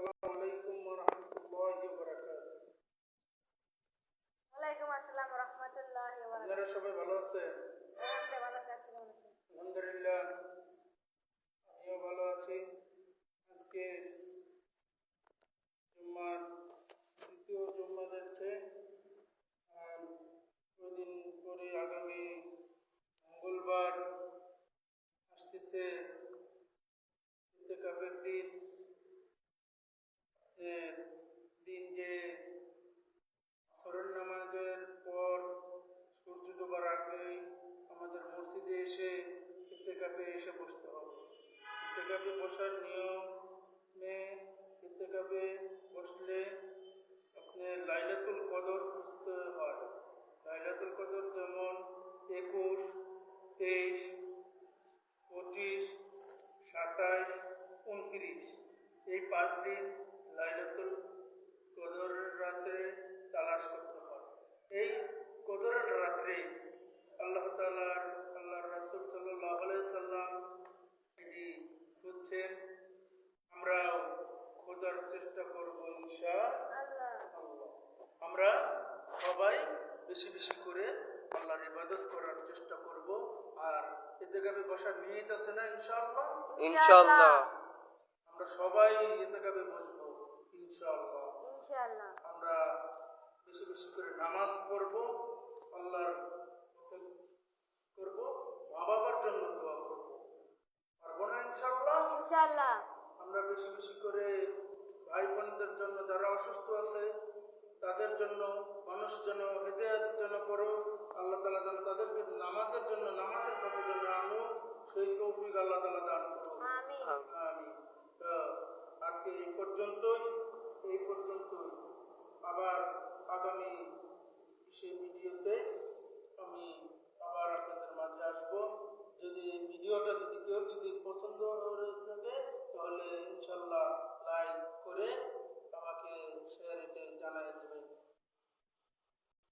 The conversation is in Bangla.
আসসালামু আলাইকুম ওয়া রাহমাতুল্লাহি ওয়া বারাকাতুহু। ওয়ালাইকুম আসসালাম ওয়া রাহমাতুল্লাহি ওয়া বারাকাতুহু। আপনারা সবাই ভালো আছেন? আলহামদুলিল্লাহ, আমিও ভালো আছি। আজকে জুম্মার তৃতীয় জুম্মা যাচ্ছে, আর কদিন পরে আগামী মঙ্গলবার আসতেছে ইতিকাফের দিন। দিন যে আসরের নামাজের পর সূর্য ডোবার আগেই আমাদের মসজিদে এসে ইতিকাফে এসে বসতে হবে। ইতিকাফে বসার নিয়মে ইতিকাফে বসলে আপনার লাইলাতুল কদর খুঁজতে হয়। লাইলাতুল কদর যেমন 21, 23, 25, 27, 29 এই 5 দিন লাইলাতুল কদরের রাতে তালাশ করতে হয়। এই কদরের রাত্রে আল্লাহর রাসূল সাল্লাল্লাহু আলাইহি সাল্লাম এটি বলছেন, আমরাও খোঁজার চেষ্টা করব ইনশাআল্লাহ। আমরা সবাই বেশি বেশি করে আল্লাহর ইবাদত করার চেষ্টা করব। আর ইতিকাফে বসার নিয়ত আছে না ইনশাআল্লাহ? ইনশাআল্লাহ আমরা সবাই ইতিকাফে বসবো ইনশাআল্লাহ। আমরা বেশি বেশি করে নামাজ পড়ব, আল্লাহর করব, মা বাবার জন্য দোয়া করব। পারবো না ইনশাআল্লাহ? আমরা বেশি বেশি করে ভাই বোনদের জন্য, যারা অসুস্থ আছে তাদের জন্য, মানুষ যেন হেদায়েত যেন করো, আল্লাহ তাআলা যেন তাদেরকে নামাজের জন্য, নামাজের পথে যেন আনো, সেই তৌফিক আল্লাহ তাআলা দান করো। আমিন। আজকে এই পর্যন্তই। আবার আগামী সেই ভিডিওতে আমি আবার আপনাদের মাঝে আসবো। যদি এই ভিডিওটা যদি কেউ পছন্দ হয়ে থাকে তাহলে ইনশাআল্লাহ